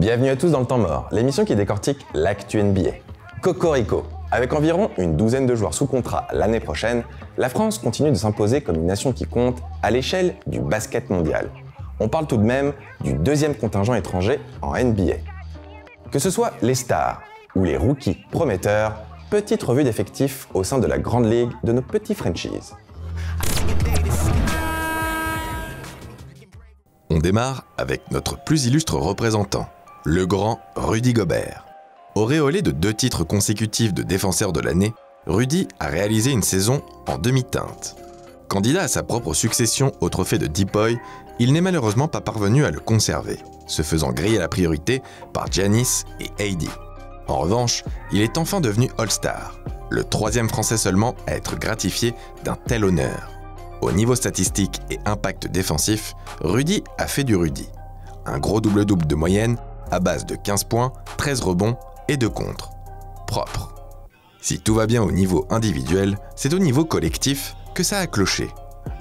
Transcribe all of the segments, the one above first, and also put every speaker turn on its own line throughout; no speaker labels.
Bienvenue à tous dans le temps mort, l'émission qui décortique l'actu NBA. Cocorico. Avec environ une douzaine de joueurs sous contrat l'année prochaine, la France continue de s'imposer comme une nation qui compte à l'échelle du basket mondial. On parle tout de même du deuxième contingent étranger en NBA. Que ce soit les stars ou les rookies prometteurs, petite revue d'effectifs au sein de la grande ligue de nos petits franchises.
On démarre avec notre plus illustre représentant, le grand Rudy Gobert. Auréolé de 2 titres consécutifs de défenseur de l'année, Rudy a réalisé une saison en demi-teinte. Candidat à sa propre succession au trophée de Deep Boy, il n'est malheureusement pas parvenu à le conserver, se faisant griller la priorité par Giannis et AD. En revanche, il est enfin devenu All-Star, le 3e Français seulement à être gratifié d'un tel honneur. Au niveau statistique et impact défensif, Rudy a fait du Rudy. Un gros double-double de moyenne à base de 15 points, 13 rebonds et 2 contres. Propre. Si tout va bien au niveau individuel, c'est au niveau collectif que ça a cloché.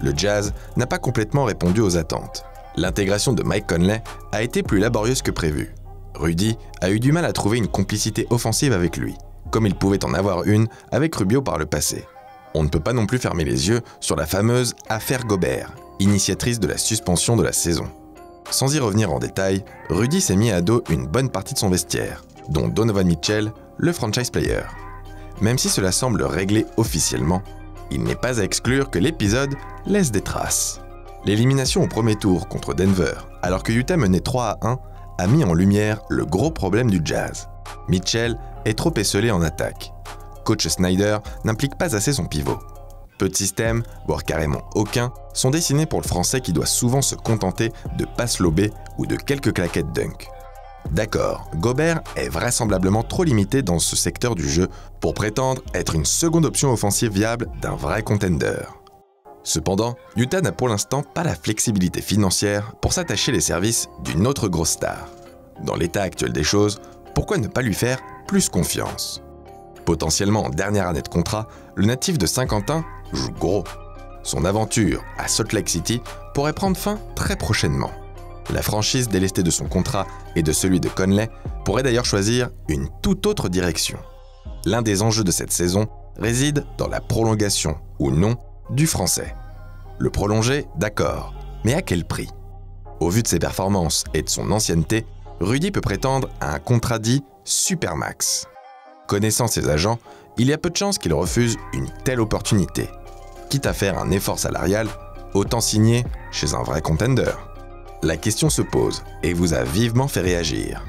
Le Jazz n'a pas complètement répondu aux attentes. L'intégration de Mike Conley a été plus laborieuse que prévu. Rudy a eu du mal à trouver une complicité offensive avec lui, comme il pouvait en avoir une avec Rubio par le passé. On ne peut pas non plus fermer les yeux sur la fameuse affaire Gobert, initiatrice de la suspension de la saison. Sans y revenir en détail, Rudy s'est mis à dos une bonne partie de son vestiaire, dont Donovan Mitchell, le franchise player. Même si cela semble réglé officiellement, il n'est pas à exclure que l'épisode laisse des traces. L'élimination au premier tour contre Denver, alors que Utah menait 3-1, a mis en lumière le gros problème du Jazz. Mitchell est trop esselé en attaque. Coach Snyder n'implique pas assez son pivot. Peu de systèmes, voire carrément aucun, sont dessinés pour le Français qui doit souvent se contenter de passes lobées ou de quelques claquettes dunk. D'accord, Gobert est vraisemblablement trop limité dans ce secteur du jeu pour prétendre être une seconde option offensive viable d'un vrai contender. Cependant, Utah n'a pour l'instant pas la flexibilité financière pour s'attacher les services d'une autre grosse star. Dans l'état actuel des choses, pourquoi ne pas lui faire plus confiance ? Potentiellement en dernière année de contrat, le natif de Saint-Quentin joue gros. Son aventure à Salt Lake City pourrait prendre fin très prochainement. La franchise délestée de son contrat et de celui de Conley pourrait d'ailleurs choisir une toute autre direction. L'un des enjeux de cette saison réside dans la prolongation, ou non, du Français. Le prolonger, d'accord, mais à quel prix ? Au vu de ses performances et de son ancienneté, Rudy peut prétendre à un contrat dit Supermax. Connaissant ses agents, il y a peu de chances qu'il refuse une telle opportunité. Quitte à faire un effort salarial, autant signer chez un vrai contender. La question se pose et vous a vivement fait réagir.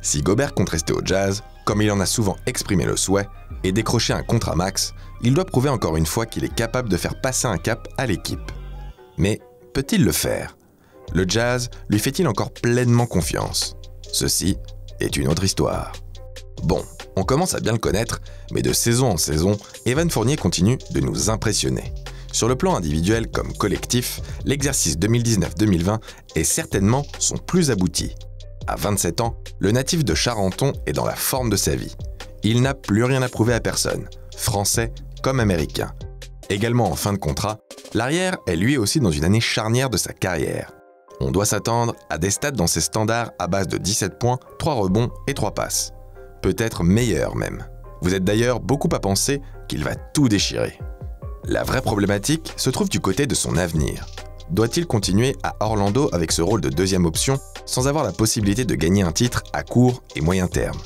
Si Gobert compte rester au Jazz, comme il en a souvent exprimé le souhait, et décrocher un contrat max, il doit prouver encore une fois qu'il est capable de faire passer un cap à l'équipe. Mais peut-il le faire ? Le Jazz lui fait-il encore pleinement confiance ? Ceci est une autre histoire. Bon, on commence à bien le connaître, mais de saison en saison, Evan Fournier continue de nous impressionner. Sur le plan individuel comme collectif, l'exercice 2019-2020 est certainement son plus abouti. À 27 ans, le natif de Charenton est dans la forme de sa vie. Il n'a plus rien à prouver à personne, français comme américain. Également en fin de contrat, l'arrière est lui aussi dans une année charnière de sa carrière. On doit s'attendre à des stats dans ses standards à base de 17 points, 3 rebonds et 3 passes. Peut-être meilleur même. Vous êtes d'ailleurs beaucoup à penser qu'il va tout déchirer. La vraie problématique se trouve du côté de son avenir. Doit-il continuer à Orlando avec ce rôle de deuxième option sans avoir la possibilité de gagner un titre à court et moyen terme ?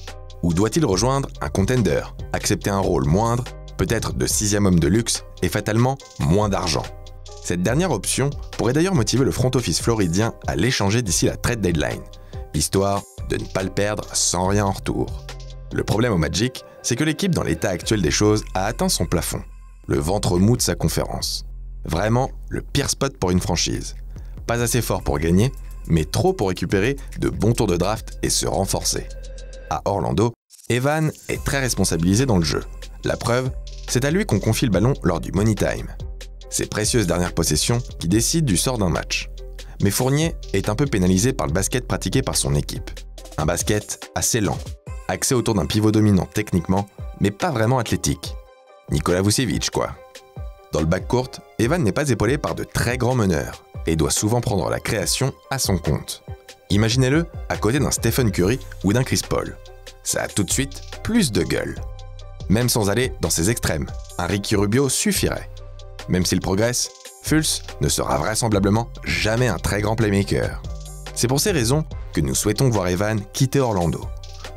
Ou doit-il rejoindre un contender, accepter un rôle moindre, peut-être de 6e homme de luxe et fatalement moins d'argent ? Cette dernière option pourrait d'ailleurs motiver le front office floridien à l'échanger d'ici la trade deadline, histoire de ne pas le perdre sans rien en retour. Le problème au Magic, c'est que l'équipe dans l'état actuel des choses a atteint son plafond, le ventre mou de sa conférence. Vraiment le pire spot pour une franchise. Pas assez fort pour gagner, mais trop pour récupérer de bons tours de draft et se renforcer. À Orlando, Evan est très responsabilisé dans le jeu. La preuve, c'est à lui qu'on confie le ballon lors du money time. Ses précieuses dernières possessions qui décident du sort d'un match. Mais Fournier est un peu pénalisé par le basket pratiqué par son équipe. Un basket assez lent, axé autour d'un pivot dominant techniquement, mais pas vraiment athlétique. Nikola Vucevic, quoi. Dans le backcourt, Evan n'est pas épaulé par de très grands meneurs et doit souvent prendre la création à son compte. Imaginez-le à côté d'un Stephen Curry ou d'un Chris Paul. Ça a tout de suite plus de gueule. Même sans aller dans ses extrêmes, un Ricky Rubio suffirait. Même s'il progresse, Fultz ne sera vraisemblablement jamais un très grand playmaker. C'est pour ces raisons que nous souhaitons voir Evan quitter Orlando.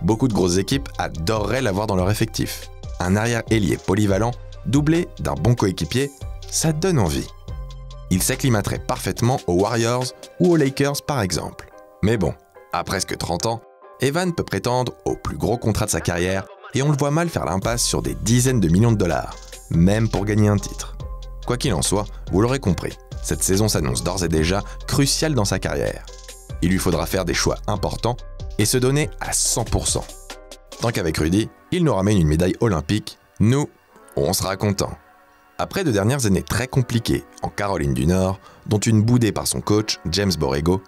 Beaucoup de grosses équipes adoreraient l'avoir dans leur effectif. Un arrière-ailier polyvalent, doublé d'un bon coéquipier, ça donne envie. Il s'acclimaterait parfaitement aux Warriors ou aux Lakers par exemple. Mais bon, à presque 30 ans, Evan peut prétendre au plus gros contrat de sa carrière et on le voit mal faire l'impasse sur des dizaines de millions de dollars, même pour gagner un titre. Quoi qu'il en soit, vous l'aurez compris, cette saison s'annonce d'ores et déjà cruciale dans sa carrière. Il lui faudra faire des choix importants et se donner à 100%. Tant qu'avec Rudy, il nous ramène une médaille olympique, nous, on sera contents. Après 2 dernières années très compliquées en Caroline du Nord, dont une boudée par son coach James Borrego,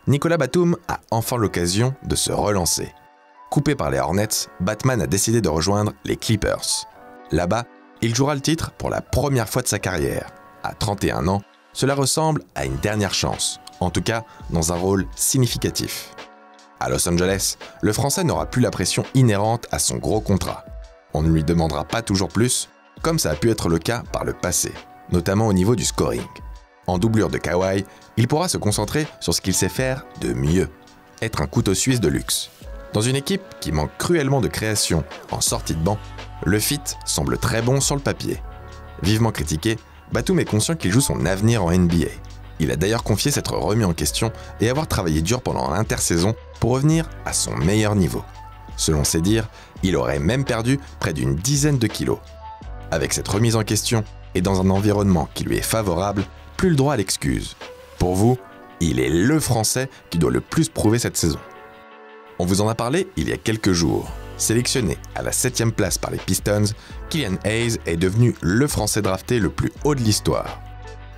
Nicolas Batum a enfin l'occasion de se relancer. Coupé par les Hornets, Batman a décidé de rejoindre les Clippers. Là-bas, il jouera le titre pour la première fois de sa carrière. À 31 ans, cela ressemble à une dernière chance, en tout cas dans un rôle significatif. À Los Angeles, le Français n'aura plus la pression inhérente à son gros contrat. On ne lui demandera pas toujours plus, comme ça a pu être le cas par le passé, notamment au niveau du scoring. En doublure de Kawhi, il pourra se concentrer sur ce qu'il sait faire de mieux, être un couteau suisse de luxe. Dans une équipe qui manque cruellement de création en sortie de banc, le fit semble très bon sur le papier. Vivement critiqué, Batum est conscient qu'il joue son avenir en NBA. Il a d'ailleurs confié s'être remis en question et avoir travaillé dur pendant l'intersaison pour revenir à son meilleur niveau. Selon ses dires, il aurait même perdu près d'une dizaine de kilos. Avec cette remise en question et dans un environnement qui lui est favorable, plus le droit à l'excuse. Pour vous, il est le Français qui doit le plus prouver cette saison. On vous en a parlé il y a quelques jours. Sélectionné à la 7e place par les Pistons, Killian Hayes est devenu le Français drafté le plus haut de l'histoire.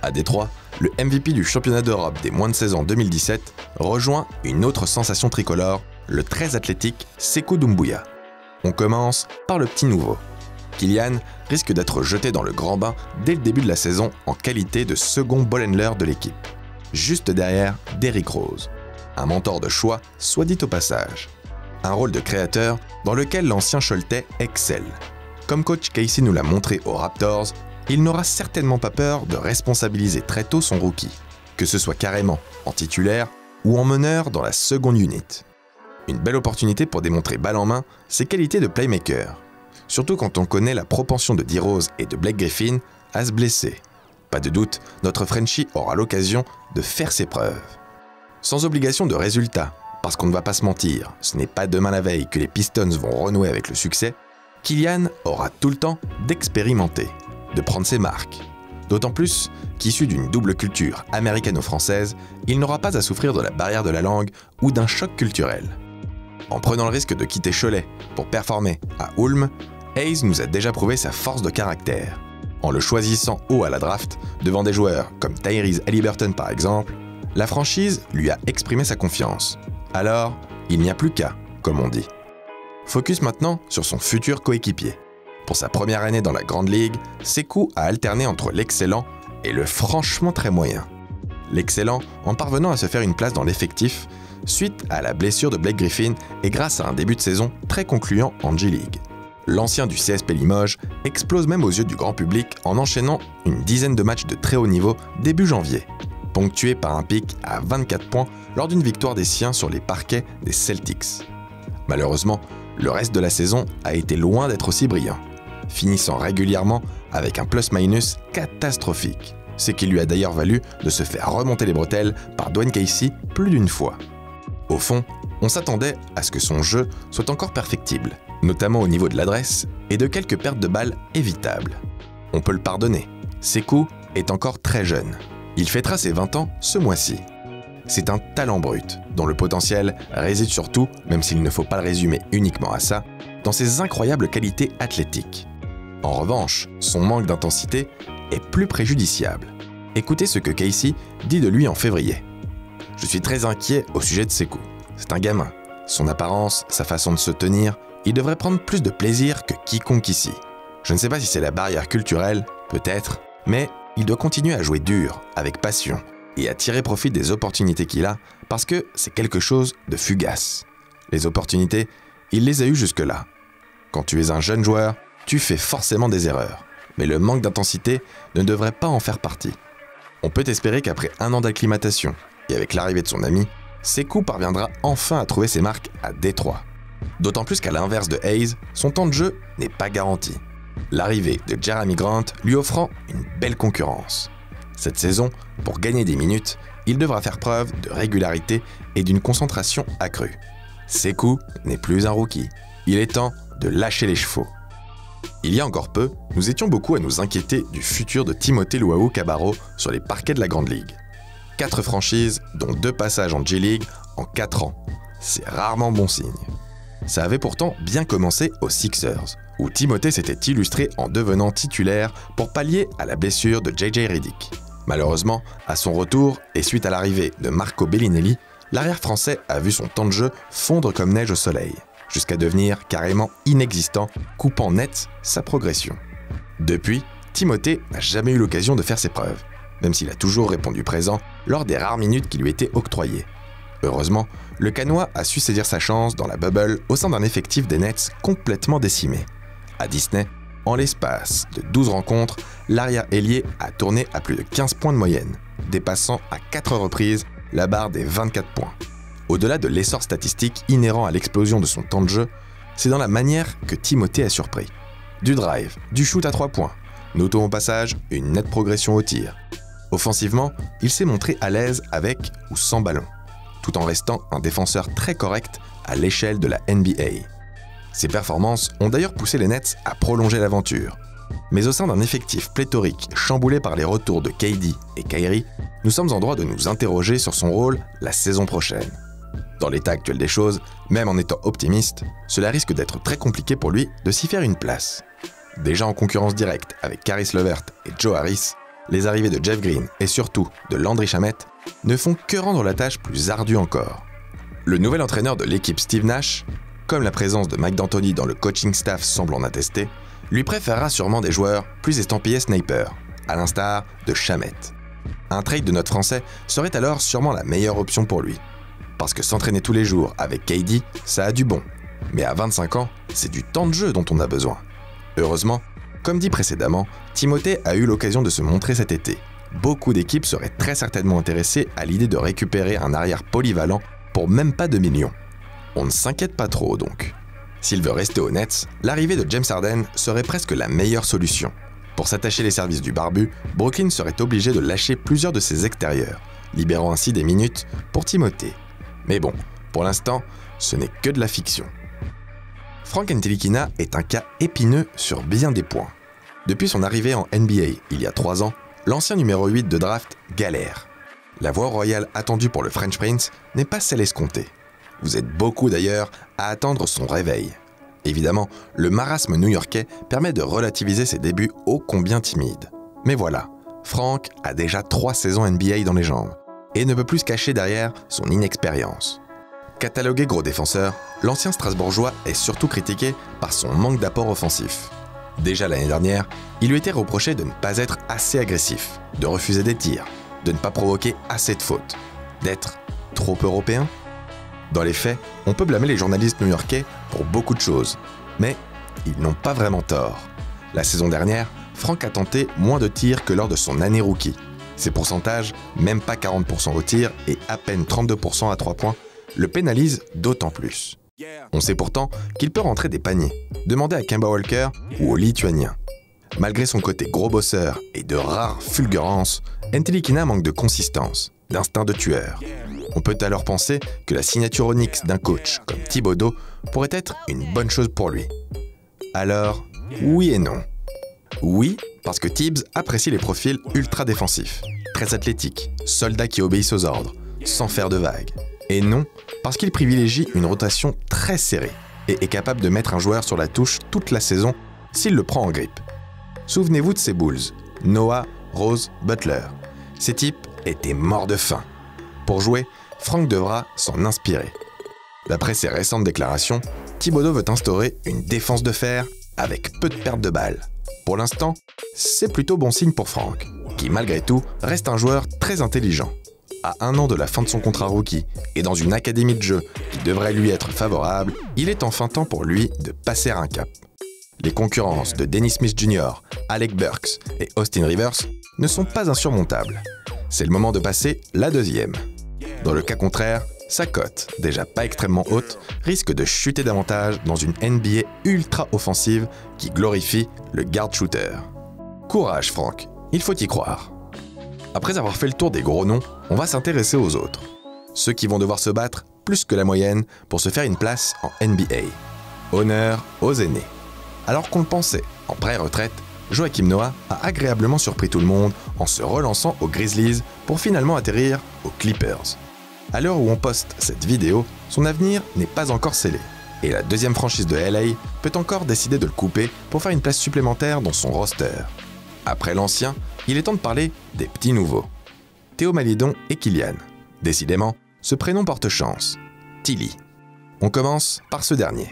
À Détroit, le MVP du championnat d'Europe des moins de 16 ans 2017 rejoint une autre sensation tricolore, le très athlétique Sékou Doumbouya. On commence par le petit nouveau. Killian risque d'être jeté dans le grand bain dès le début de la saison en qualité de second ball handler de l'équipe, juste derrière Derrick Rose. Un mentor de choix, soit dit au passage. Un rôle de créateur dans lequel l'ancien Choletais excelle. Comme coach Casey nous l'a montré aux Raptors, il n'aura certainement pas peur de responsabiliser très tôt son rookie, que ce soit carrément en titulaire ou en meneur dans la seconde unit. Une belle opportunité pour démontrer balle en main ses qualités de playmaker. Surtout quand on connaît la propension de D-Rose et de Blake Griffin à se blesser. Pas de doute, notre Frenchie aura l'occasion de faire ses preuves. Sans obligation de résultat, parce qu'on ne va pas se mentir, ce n'est pas demain la veille que les Pistons vont renouer avec le succès, Killian aura tout le temps d'expérimenter, de prendre ses marques. D'autant plus qu'issu d'une double culture américano-française, il n'aura pas à souffrir de la barrière de la langue ou d'un choc culturel. En prenant le risque de quitter Cholet pour performer à Ulm, Hayes nous a déjà prouvé sa force de caractère. En le choisissant haut à la draft, devant des joueurs comme Tyrese Haliburton par exemple, la franchise lui a exprimé sa confiance. Alors, il n'y a plus qu'à, comme on dit. Focus maintenant sur son futur coéquipier. Pour sa première année dans la Grande Ligue, Sékou a alterné entre l'excellent et le franchement très moyen. L'excellent en parvenant à se faire une place dans l'effectif suite à la blessure de Blake Griffin et grâce à un début de saison très concluant en G-League. L'ancien du CSP Limoges explose même aux yeux du grand public en enchaînant une dizaine de matchs de très haut niveau début janvier, ponctué par un pic à 24 points lors d'une victoire des siens sur les parquets des Celtics. Malheureusement, le reste de la saison a été loin d'être aussi brillant, finissant régulièrement avec un plus-minus catastrophique, ce qui lui a d'ailleurs valu de se faire remonter les bretelles par Dwayne Casey plus d'une fois. Au fond, on s'attendait à ce que son jeu soit encore perfectible, notamment au niveau de l'adresse et de quelques pertes de balles évitables. On peut le pardonner, Sékou est encore très jeune. Il fêtera ses 20 ans ce mois-ci. C'est un talent brut, dont le potentiel réside surtout, même s'il ne faut pas le résumer uniquement à ça, dans ses incroyables qualités athlétiques. En revanche, son manque d'intensité est plus préjudiciable. Écoutez ce que Casey dit de lui en février. « Je suis très inquiet au sujet de Sékou. C'est un gamin. Son apparence, sa façon de se tenir, il devrait prendre plus de plaisir que quiconque ici. Je ne sais pas si c'est la barrière culturelle, peut-être, mais il doit continuer à jouer dur, avec passion. et à tirer profit des opportunités qu'il a parce que c'est quelque chose de fugace. Les opportunités, il les a eues jusque-là. Quand tu es un jeune joueur, tu fais forcément des erreurs, mais le manque d'intensité ne devrait pas en faire partie. On peut espérer qu'après 1 an d'acclimatation et avec l'arrivée de son ami, Sekou parviendra enfin à trouver ses marques à Détroit. D'autant plus qu'à l'inverse de Hayes, son temps de jeu n'est pas garanti. L'arrivée de Jerami Grant lui offrant une belle concurrence. Cette saison, pour gagner des minutes, il devra faire preuve de régularité et d'une concentration accrue. Sekou n'est plus un rookie. Il est temps de lâcher les chevaux. Il y a encore peu, nous étions beaucoup à nous inquiéter du futur de Timothé Luwawu-Cabarrot sur les parquets de la Grande Ligue. 4 franchises, dont 2 passages en G-League en 4 ans. C'est rarement bon signe. Ça avait pourtant bien commencé aux Sixers, où Timothé s'était illustré en devenant titulaire pour pallier à la blessure de JJ Redick. Malheureusement, à son retour et suite à l'arrivée de Marco Bellinelli, l'arrière français a vu son temps de jeu fondre comme neige au soleil, jusqu'à devenir carrément inexistant, coupant net sa progression. Depuis, Timothé n'a jamais eu l'occasion de faire ses preuves, même s'il a toujours répondu présent lors des rares minutes qui lui étaient octroyées. Heureusement, le Canois a su saisir sa chance dans la bubble au sein d'un effectif des Nets complètement décimé. À Disney, en l'espace de 12 rencontres, l'arrière-ailier a tourné à plus de 15 points de moyenne, dépassant à 4 reprises la barre des 24 points. Au-delà de l'essor statistique inhérent à l'explosion de son temps de jeu, c'est dans la manière que Timothé a surpris. Du drive, du shoot à 3 points, notons au passage une nette progression au tir. Offensivement, il s'est montré à l'aise avec ou sans ballon, tout en restant un défenseur très correct à l'échelle de la NBA. Ses performances ont d'ailleurs poussé les Nets à prolonger l'aventure. Mais au sein d'un effectif pléthorique chamboulé par les retours de KD et Kyrie, nous sommes en droit de nous interroger sur son rôle la saison prochaine. Dans l'état actuel des choses, même en étant optimiste, cela risque d'être très compliqué pour lui de s'y faire une place. Déjà en concurrence directe avec Caris LeVert et Joe Harris, les arrivées de Jeff Green et surtout de Landry Shamet ne font que rendre la tâche plus ardue encore. Le nouvel entraîneur de l'équipe Steve Nash, comme la présence de Mike D'Antoni dans le coaching staff semble en attester, lui préférera sûrement des joueurs plus estampillés sniper, à l'instar de Shamet. Un trade de notre français serait alors sûrement la meilleure option pour lui. Parce que s'entraîner tous les jours avec KD, ça a du bon. Mais à 25 ans, c'est du temps de jeu dont on a besoin. Heureusement, comme dit précédemment, Timothé a eu l'occasion de se montrer cet été. Beaucoup d'équipes seraient très certainement intéressées à l'idée de récupérer un arrière polyvalent pour même pas 2 millions. On ne s'inquiète pas trop donc. S'il veut rester aux Nets, l'arrivée de James Harden serait presque la meilleure solution. Pour s'attacher les services du barbu, Brooklyn serait obligé de lâcher plusieurs de ses extérieurs, libérant ainsi des minutes pour Timothé. Mais bon, pour l'instant, ce n'est que de la fiction. Frank Ntilikina est un cas épineux sur bien des points. Depuis son arrivée en NBA il y a 3 ans, l'ancien numéro 8 de draft galère. La voie royale attendue pour le French Prince n'est pas celle escomptée. Vous êtes beaucoup d'ailleurs à attendre son réveil. Évidemment, le marasme new-yorkais permet de relativiser ses débuts ô combien timides. Mais voilà, Frank a déjà 3 saisons NBA dans les jambes et ne peut plus se cacher derrière son inexpérience. Catalogué gros défenseur, l'ancien Strasbourgeois est surtout critiqué par son manque d'apport offensif. Déjà l'année dernière, il lui était reproché de ne pas être assez agressif, de refuser des tirs, de ne pas provoquer assez de fautes, d'être trop européen. Dans les faits, on peut blâmer les journalistes new-yorkais pour beaucoup de choses, mais ils n'ont pas vraiment tort. La saison dernière, Frank a tenté moins de tirs que lors de son année rookie. Ses pourcentages, même pas 40% au tir et à peine 32% à 3 points, le pénalisent d'autant plus. On sait pourtant qu'il peut rentrer des paniers. Demandez à Kemba Walker ou au Lituanien. Malgré son côté gros bosseur et de rares fulgurances, Ntilikina manque de consistance, d'instinct de tueur. On peut alors penser que la signature Onyx d'un coach comme Thibodeau pourrait être une bonne chose pour lui. Alors, oui et non. Oui, parce que Tibbs apprécie les profils ultra défensifs, très athlétiques, soldats qui obéissent aux ordres, sans faire de vagues. Et non, parce qu'il privilégie une rotation très serrée et est capable de mettre un joueur sur la touche toute la saison s'il le prend en grippe. Souvenez-vous de ces Bulls, Noah, Rose, Butler. Ces types étaient morts de faim. Pour jouer, Frank devra s'en inspirer. D'après ses récentes déclarations, Thibodeau veut instaurer une défense de fer avec peu de pertes de balles. Pour l'instant, c'est plutôt bon signe pour Frank, qui malgré tout reste un joueur très intelligent. À 1 an de la fin de son contrat rookie et dans une académie de jeu qui devrait lui être favorable, il est enfin temps pour lui de passer un cap. Les concurrences de Dennis Smith Jr., Alec Burks et Austin Rivers ne sont pas insurmontables. C'est le moment de passer la deuxième. Dans le cas contraire, sa cote, déjà pas extrêmement haute, risque de chuter davantage dans une NBA ultra offensive qui glorifie le guard shooter. Courage Franck, il faut y croire. Après avoir fait le tour des gros noms, on va s'intéresser aux autres. Ceux qui vont devoir se battre plus que la moyenne pour se faire une place en NBA. Honneur aux aînés. Alors qu'on le pensait en pré-retraite, Joakim Noah a agréablement surpris tout le monde en se relançant aux Grizzlies pour finalement atterrir aux Clippers. À l'heure où on poste cette vidéo, son avenir n'est pas encore scellé. Et la deuxième franchise de LA peut encore décider de le couper pour faire une place supplémentaire dans son roster. Après l'ancien, il est temps de parler des petits nouveaux. Théo Maledon et Killian. Décidément, ce prénom porte chance. Tilly. On commence par ce dernier.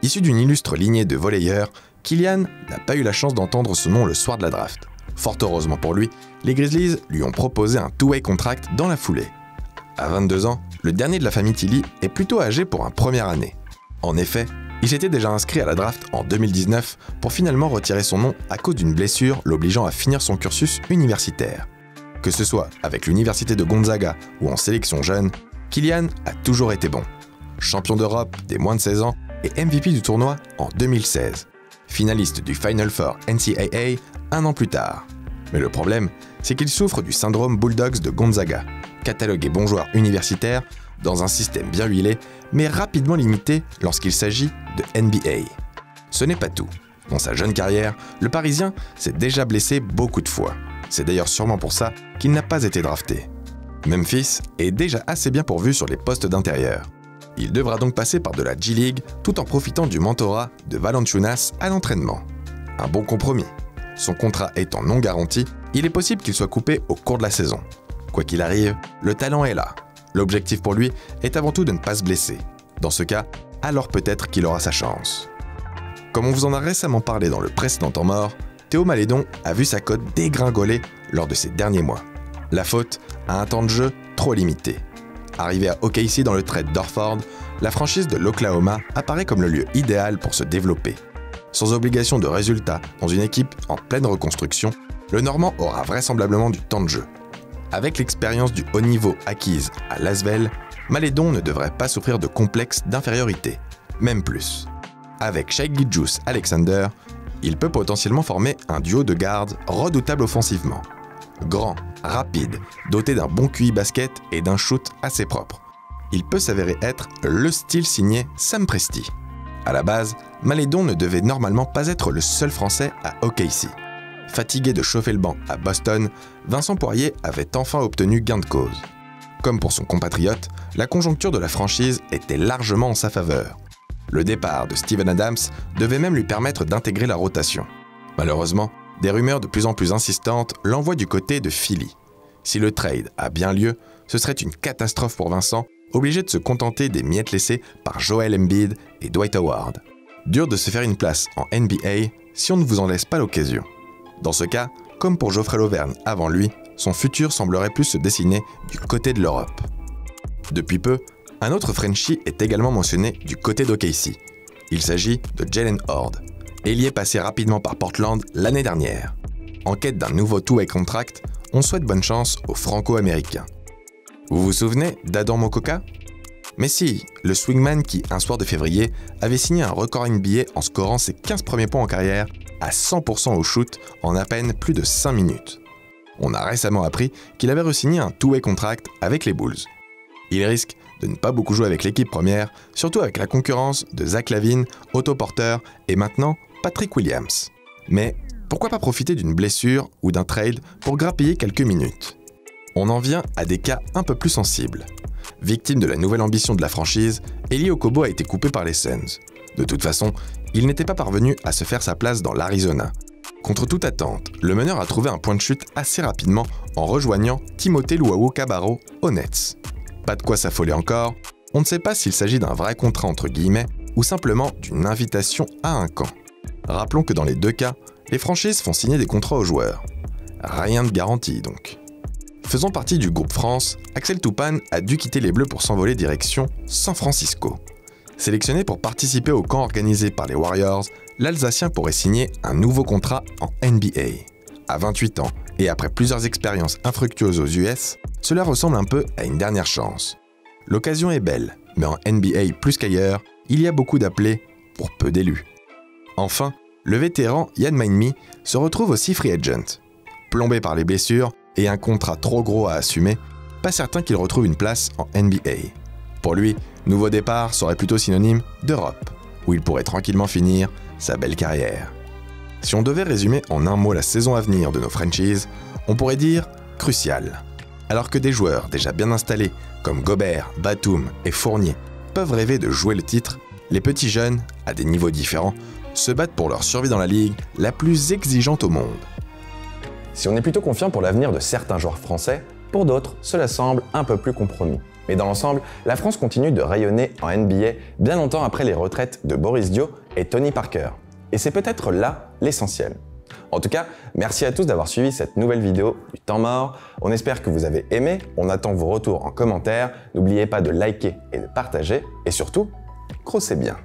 Issu d'une illustre lignée de volleyeurs, Killian n'a pas eu la chance d'entendre ce nom le soir de la draft. Fort heureusement pour lui, les Grizzlies lui ont proposé un two-way contract dans la foulée. À 22 ans, le dernier de la famille Tilly est plutôt âgé pour un première année. En effet, il s'était déjà inscrit à la draft en 2019 pour finalement retirer son nom à cause d'une blessure l'obligeant à finir son cursus universitaire. Que ce soit avec l'université de Gonzaga ou en sélection jeune, Killian a toujours été bon. Champion d'Europe des moins de 16 ans et MVP du tournoi en 2016. Finaliste du Final Four NCAA un an plus tard. Mais le problème, c'est qu'il souffre du syndrome Bulldogs de Gonzaga, catalogué bon joueur universitaire dans un système bien huilé, mais rapidement limité lorsqu'il s'agit de NBA. Ce n'est pas tout. Dans sa jeune carrière, le Parisien s'est déjà blessé beaucoup de fois. C'est d'ailleurs sûrement pour ça qu'il n'a pas été drafté. Memphis est déjà assez bien pourvu sur les postes d'intérieur. Il devra donc passer par de la G-League tout en profitant du mentorat de Valanciunas à l'entraînement. Un bon compromis. Son contrat étant non garanti, il est possible qu'il soit coupé au cours de la saison. Quoi qu'il arrive, le talent est là. L'objectif pour lui est avant tout de ne pas se blesser. Dans ce cas, alors peut-être qu'il aura sa chance. Comme on vous en a récemment parlé dans le précédent temps mort, Théo Maledon a vu sa cote dégringoler lors de ces derniers mois. La faute à un temps de jeu trop limité. Arrivé à OKC dans le trade d'Orford, la franchise de l'Oklahoma apparaît comme le lieu idéal pour se développer. Sans obligation de résultat dans une équipe en pleine reconstruction, le Normand aura vraisemblablement du temps de jeu. Avec l'expérience du haut niveau acquise à Lasvel, Maledon ne devrait pas souffrir de complexe d'infériorité, même plus. Avec Shai Gilgeous-Alexander, il peut potentiellement former un duo de gardes redoutable offensivement. Grand, rapide, doté d'un bon QI basket et d'un shoot assez propre. Il peut s'avérer être le style signé Sam Presti. À la base, Maledon ne devait normalement pas être le seul Français à OKC. Fatigué de chauffer le banc à Boston, Vincent Poirier avait enfin obtenu gain de cause. Comme pour son compatriote, la conjoncture de la franchise était largement en sa faveur. Le départ de Steven Adams devait même lui permettre d'intégrer la rotation. Malheureusement, des rumeurs de plus en plus insistantes l'envoient du côté de Philly. Si le trade a bien lieu, ce serait une catastrophe pour Vincent, obligé de se contenter des miettes laissées par Joel Embiid et Dwight Howard. Dur de se faire une place en NBA si on ne vous en laisse pas l'occasion. Dans ce cas, comme pour Geoffrey Lauvergne avant lui, son futur semblerait plus se dessiner du côté de l'Europe. Depuis peu, un autre Frenchie est également mentionné du côté d'OKC. Il s'agit de Jalen Horde, ailier passé rapidement par Portland l'année dernière. En quête d'un nouveau two-way contract, on souhaite bonne chance aux Franco-Américains. Vous vous souvenez d'Adam Mokoka ? Mais si, le swingman qui, un soir de février, avait signé un record NBA en scorant ses 15 premiers points en carrière à 100% au shoot en à peine plus de 5 minutes. On a récemment appris qu'il avait re-signé un two-way contract avec les Bulls. Il risque de ne pas beaucoup jouer avec l'équipe première, surtout avec la concurrence de Zach LaVine, Otto Porter et maintenant Patrick Williams. Mais pourquoi pas profiter d'une blessure ou d'un trade pour grappiller quelques minutes ? On en vient à des cas un peu plus sensibles. Victime de la nouvelle ambition de la franchise, Eli Okobo a été coupé par les Suns. De toute façon, il n'était pas parvenu à se faire sa place dans l'Arizona. Contre toute attente, le meneur a trouvé un point de chute assez rapidement en rejoignant Timothé Luwawu-Cabarrot aux Nets. Pas de quoi s'affoler encore, on ne sait pas s'il s'agit d'un vrai contrat entre guillemets ou simplement d'une invitation à un camp. Rappelons que dans les deux cas, les franchises font signer des contrats aux joueurs. rien de garanti donc. Faisant partie du groupe France, Axel Toupane a dû quitter les Bleus pour s'envoler direction San Francisco. Sélectionné pour participer au camp organisé par les Warriors, l'Alsacien pourrait signer un nouveau contrat en NBA. À 28 ans et après plusieurs expériences infructueuses aux US, cela ressemble un peu à une dernière chance. L'occasion est belle, mais en NBA plus qu'ailleurs, il y a beaucoup d'appelés pour peu d'élus. Enfin, le vétéran Ian Mahinmi se retrouve aussi free agent. Plombé par les blessures et un contrat trop gros à assumer, pas certain qu'il retrouve une place en NBA. Pour lui, nouveau départ serait plutôt synonyme d'Europe, où il pourrait tranquillement finir sa belle carrière. Si on devait résumer en un mot la saison à venir de nos franchises, on pourrait dire crucial. Alors que des joueurs déjà bien installés comme Gobert, Batum et Fournier peuvent rêver de jouer le titre, les petits jeunes, à des niveaux différents, se battent pour leur survie dans la ligue la plus exigeante au monde.
Si on est plutôt confiant pour l'avenir de certains joueurs français, pour d'autres, cela semble un peu plus compromis. Mais dans l'ensemble, la France continue de rayonner en NBA bien longtemps après les retraites de Boris Diaw et Tony Parker. Et c'est peut-être là l'essentiel. En tout cas, merci à tous d'avoir suivi cette nouvelle vidéo du temps mort. On espère que vous avez aimé, on attend vos retours en commentaire. N'oubliez pas de liker et de partager. Et surtout, crossez bien.